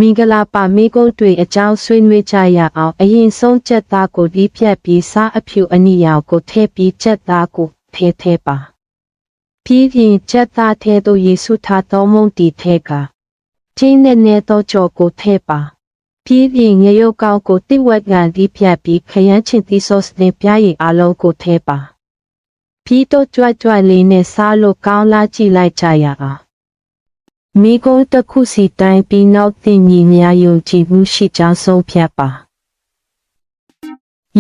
မင်္ဂလာပါမိကုန်းတွေအကြောင်းဆွေးနွေးကြရအောင်အရင်ဆုံးကြက်သားကိုဒီဖြတ်ပြီးစားအဖြူအနီရောင်ကိုထည့်ပြီးကြက်သားကိုထဲပါပြီးရင်ကြက်သားထဲသို့ရေစုထားသောမုန့်တီထဲကချင်းနဲ့သောကြော်ကိုထည့်ပါပြီးရင်ငရုတ်ကောင်းကိုတိဝက်ကန်ဒီဖြတ်ပြီးခရမ်းချင်သီးဆော့စ်နဲ့ပြားရည်အလုံးကိုထည့်ပါပြီးတော့ကြွတ်လေးနဲ့စားလို့ကောင်းလားကြည့်လိုက်ကြရအောင်မိကုန်းတစ်ခုစီတိုင်းပြီးနောက်တင်ညီများယုံကြည်မှုရှိကြောင်းဆုံးဖြတ်ပါ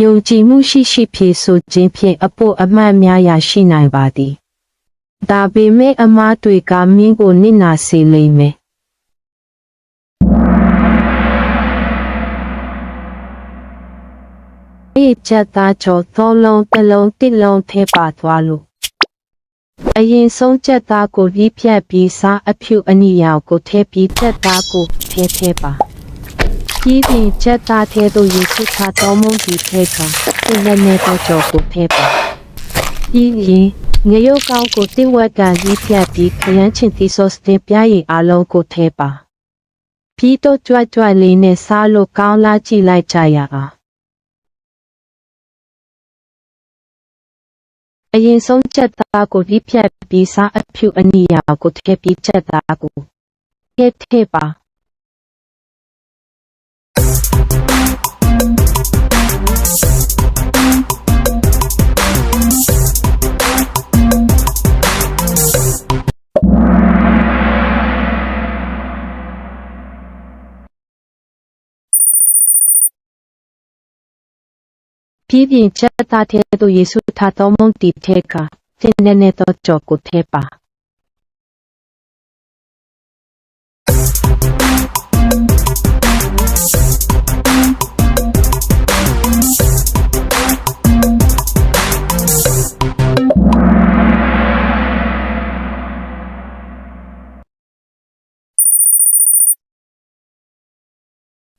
ယုံကြည်မှုရှိဖြည့်ဆိုခြင်းဖြင့်အဖို့အမှတ်များရရှိနိုင်ပါသည်ဒါပေမဲ့အမားတွေကမင်းကိုနစ်နာစေလိမ့်မယ်ချက်သားကျော်သုံးလုံးတစ်လုံးထဲပါသွားလို့အရင်ဆုံးချက်သားကိုဒီဖြတ်ပြီးစားအဖြူအနီရောင်ကိုထည့်ပြီးချက်သားကိုထဲပါပြီးရင်ချက်သားထဲသို့ရေစုထားသောမုန့်ဒီထဲကနဲ့တော့ကြော်ကိုထည့်ပါပြီးရင်ငရုတ်ကောင်းကိုတိဝက်ကန်ဒီဖြတ်ပြီးခရမ်းချင်သီးဆော့စ်နဲ့ပြားရည်အလုံးကိုထည့်ပါပြီးတော့ကြွတ်လေးနဲ့စားလို့ကောင်းလားကြည့်လိုက်ကြရအောင်အရင်ဆုံးချက်သားကိုဒီဖြတ်ပြီးစားအဖြူအနီရောင်ကိုထည့်ပြီးချက်သားကိုထည့်ပါပြီးရင်ချက်သားထဲသို့ရေစုထားသောမုန့်တီထဲကတင်းနဲ့သောကြော်ကိုထည့်ပါ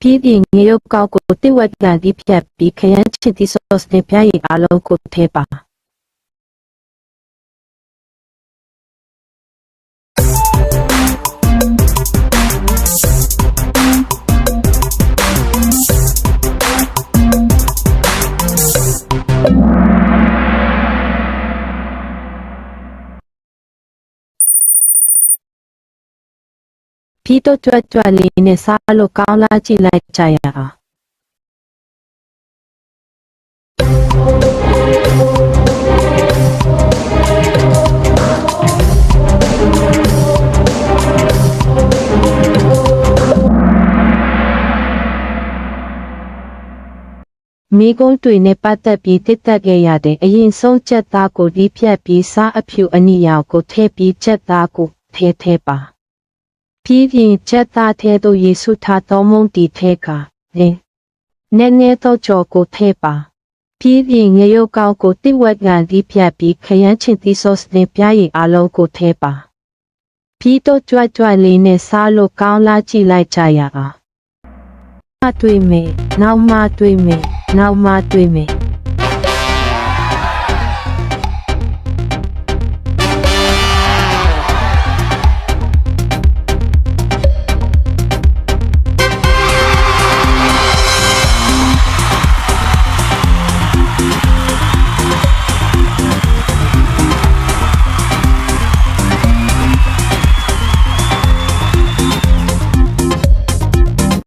ပြီးရင်ငရုတ်ကောက်ကိုတိဝက်ကန်ဒီဖြတ်ပြီးခရမ်းချင်သီးဆော့စ်နဲ့ပြားရည်အလုံးကိုထည့်ပါပြီးတော့ကြွတ်လေးနဲ့စားလို့ကောင်းလားကြည့်လိုက်ကြရအောင်မိကုန်းတွေနဲ့ပတ်သက်ပြီးတစ်သက်ခဲ့ရတဲ့အရင်ဆုံးချက်သားကိုဒီဖြတ်ပြီးစားအဖြူအနီရောင်ကိုထည့်ပြီးချက်သားကိုထဲပါပြီးရင်ချက်သားထဲသို့ရေစုထားသောမုန့်တီထဲကနဲ့သောကြော်ကိုထည့်ပါပြီးရင်ငရုတ်ကောင်းကိုတိဝက်ကန်ဒီဖြတ်ပြီးခရမ်းချင်သီးဆော့စ်နဲ့ပြားရည်အလုံးကိုထည့်ပါပြီးတော့ကြွတ်လေးနဲ့စားလို့ကောင်းလားကြည့်လိုက်ကြရအောင်တွေ့မယ်နောက်မှတွေ့မယ်